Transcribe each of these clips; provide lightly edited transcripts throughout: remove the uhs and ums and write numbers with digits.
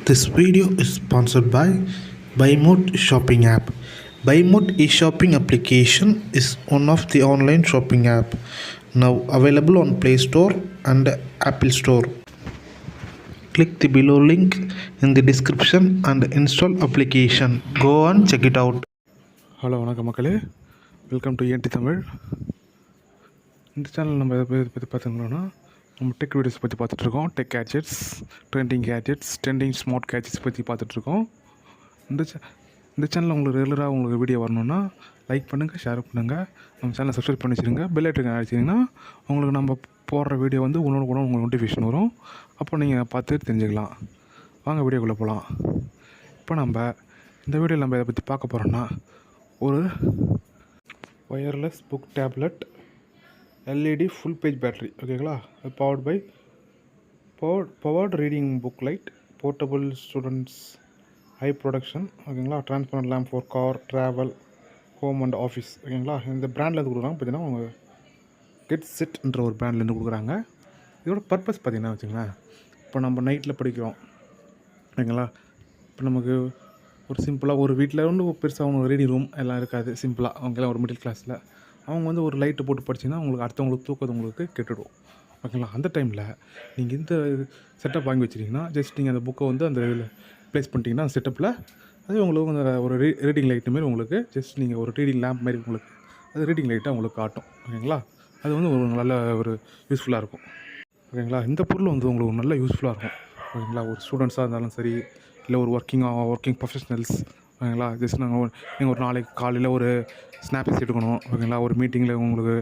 This video is sponsored by BuyMode shopping app. BuyMode e-shopping application is one of the online shopping app now available on Play Store and Apple Store. Click the below link in the description and install application. Go and check it out. Hello வணக்கம் மக்களே, welcome to ENT Tamil. இந்த channel நம்ம எதை பற்றி பார்த்துக்கணுன்னா நம்ம tech videos பற்றி பார்த்துட்ருக்கோம். Tech gadgets, trending smart gadgets பற்றி பார்த்துட்ருக்கோம். இந்த சேனலில் உங்களுக்கு ரெகுலராக உங்களுக்கு வீடியோ வரணுன்னா லைக் பண்ணுங்கள், ஷேர் பண்ணுங்கள், நம்ம சேனலை சப்ஸ்கிரைப் பண்ணி வச்சுருங்க. பெல் ஐக்கன் அடிச்சிங்கன்னா உங்களுக்கு நம்ம போடுற வீடியோ வந்து கூட உங்களுக்கு நோட்டிஃபிகேஷன் வரும். அப்போ நீங்கள் பார்த்து தெரிஞ்சுக்கலாம். வாங்க வீடியோக்குள்ளே போகலாம். இப்போ இந்த வீடியோவில் நம்ம இதை பற்றி பார்க்க போகிறோன்னா ஒரு wireless book tablet LED full page battery, ஓகேங்களா? அது powered reading book light, portable students, high production, ஓகேங்களா? Transparent lamp for car, travel, home and office, ஓகேங்களா? இந்த பிராண்ட்லேருந்து கொடுக்குறாங்க. பார்த்தீங்கன்னா அவங்க கெட் செட்ன்ற ஒரு பிராண்ட்லேருந்து கொடுக்குறாங்க. இதோட பர்பஸ் பார்த்தீங்கன்னா வச்சுங்களேன், இப்போ நம்ம நைட்டில் படிக்கிறோம், ஓகேங்களா? இப்போ நமக்கு ஒரு சிம்பிளாக ஒரு வீட்டில் வந்து பெருசாக ஒரு ரீடிங் ரூம் எல்லாம் இருக்காது. சிம்பிளாக அவங்கெல்லாம் ஒரு மிடில் கிளாஸில் அவங்க வந்து ஒரு லைட்டை போட்டு படிச்சிங்கன்னா உங்களுக்கு அடுத்தவங்களுக்கு தூக்கது உங்களுக்கு கெட்டுடும், ஓகேங்களா? அந்த டைமில் நீங்கள் இந்த செட்டப் வாங்கி வச்சுட்டிங்கன்னா ஜஸ்ட் நீங்கள் அந்த புக்கை வந்து அந்த இதில் ப்ளேஸ் பண்ணிட்டீங்கன்னா அந்த செட்டப்பில் அது உங்களுக்கு அந்த ஒரு ரீடிங் லைட்டு மாரி உங்களுக்கு ஜஸ்ட் நீங்கள் ஒரு ரீடிங் லேம்ப் மாதிரி உங்களுக்கு அது ரீடிங் லைட்டாக உங்களுக்கு காட்டும், ஓகேங்களா? அது வந்து ஒரு நல்ல ஒரு யூஸ்ஃபுல்லாக இருக்கும், ஓகேங்களா? இந்த பொருள் வந்து உங்களுக்கு நல்ல யூஸ்ஃபுல்லாக இருக்கும், ஓகேங்களா? ஒரு ஸ்டூடெண்ட்ஸாக இருந்தாலும் சரி, இல்லை ஒரு ஒர்க்கிங் ப்ரொஃபஷனல்ஸ், ஓகேங்களா? ஜஸ்ட் நீங்கள் ஒரு நாளைக்கு காலையில் ஒரு ஸ்னாப்ஸ் எடுக்கணும், ஓகேங்களா? ஒரு மீட்டிங்கில் உங்களுக்கு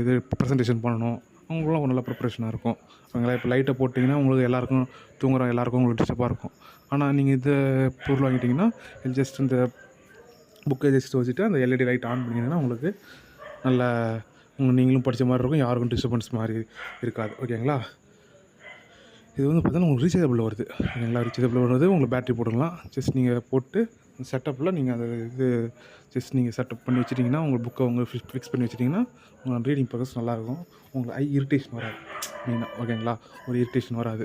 இது ப்ரெசன்டேஷன் பண்ணணும், அவங்களுக்குலாம் ஒரு நல்ல ப்ரிப்பரேஷனாக இருக்கும், ஓகேங்களா? இப்போ லைட்டை போட்டிங்கன்னா உங்களுக்கு எல்லாேருக்கும் தூங்குற எல்லாேருக்கும் உங்களுக்கு டிஸ்டர்பாக இருக்கும். ஆனால் நீங்கள் இந்த பொருள் வாங்கிட்டிங்கன்னா ஜஸ்ட் இந்த புக்கை ஜஸ்ட் வச்சுட்டு அந்த LED லைட் ஆன் பண்ணிங்கன்னா உங்களுக்கு நல்ல நீங்களும் படித்த மாதிரி இருக்கும், யாருக்கும் டிஸ்டர்பன்ஸ் மாதிரி இருக்காது, ஓகேங்களா? இது வந்து பார்த்தீங்கன்னா உங்களுக்கு ரீசார்ஜபிள் வருது, ஓகேங்களா? ரீசார்ஜபிள் வருது. உங்களுக்கு பேட்டரி போட்டுக்கலாம். ஜஸ்ட் நீங்கள் போட்டு செட்டப்பில் நீங்கள் அதை ஜஸ்ட் நீங்கள் செட்டப் பண்ணி வச்சுட்டிங்கன்னா உங்கள் புக்கை உங்களுக்கு ஃபிக்ஸ் பண்ணி வச்சுட்டிங்கன்னா உங்கள் ரீடிங் ப்ராசஸ் நல்லாயிருக்கும். உங்களுக்கு ஐ இரிட்டேஷன் வராது மெயினாக, ஓகேங்களா? ஒரு இரிட்டேஷன் வராது,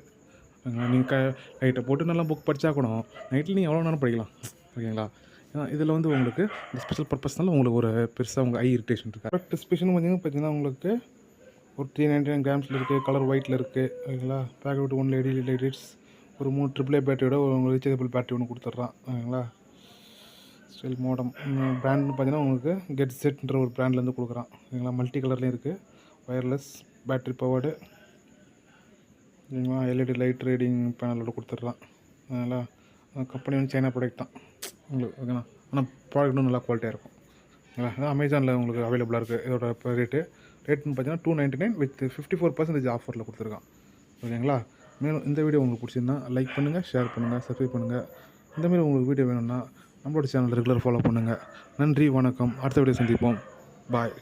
ஓகேங்களா? நீங்கள் லைட்டை போட்டு நல்லா புக் படித்தா கூட நைட்டில் நீங்கள் எவ்வளோ நேரம் படிக்கலாம், ஓகேங்களா? ஏன்னா இதில் வந்து உங்களுக்கு இந்த ஸ்பெஷல் பர்பஸ்னால உங்களுக்கு ஒரு பெருசாக உங்கள் ஐ இரிட்டேஷன் இருக்குது. கரெக்ட் ஸ்பெஷல் பார்த்தீங்கன்னா உங்களுக்கு ஒரு 399 கிராம்ஸில் இருக்குது, கலர் ஒயிட்டில் இருக்குது, ஓகேங்களா? பேக்கெட் ஒன் LED லைட்ஸ், ஒரு 3 AAA பேட்டரியோட ஒரு ரீசார்ஜபிள் பேட்டரி ஒன்று கொடுத்துட்றான், ஓகேங்களா? ஸ்டைல் மோடம் பிராண்ட்னு பார்த்தீங்கன்னா உங்களுக்கு கெட் செட்ன்ற ஒரு பிராண்ட்லேருந்து கொடுக்குறான், ஓகேங்களா? மல்டி கலர்லேயும் இருக்குது. ஒயர்லெஸ் பேட்டரி பவர்டு, ஓகேங்களா? LED லைட் ரீடிங் பேனலோட கொடுத்துட்றான், ஓகேங்களா? கம்பெனி வந்து சைனா ப்ராடக்ட் தான் உங்களுக்கு, ஓகேங்களா? ஆனால் ப்ராடக்ட்டும் நல்லா குவாலிட்டியாக இருக்கும், ஓகேங்களா? அமேசானில் உங்களுக்கு அவைலபிளாக இருக்குது. இதோட ரேட்டுன்னு பார்த்தீங்கன்னா 299 வித் 54% ஆஃபரில் கொடுத்துருக்கான், ஓகேங்களா? மேலும் இந்த வீடியோ உங்களுக்கு பிடிச்சிருந்தா லைக் பண்ணுங்கள், ஷேர் பண்ணுங்கள், சப்ஸ்கிரைப் பண்ணுங்கள். இந்தமாரி உங்களுக்கு வீடியோ வேணும்னா நம்மளோட சேனல் ரெகுலர் ஃபாலோ பண்ணுங்கள். நன்றி, வணக்கம். அடுத்த வீடியோ சந்திப்போம். பாய்.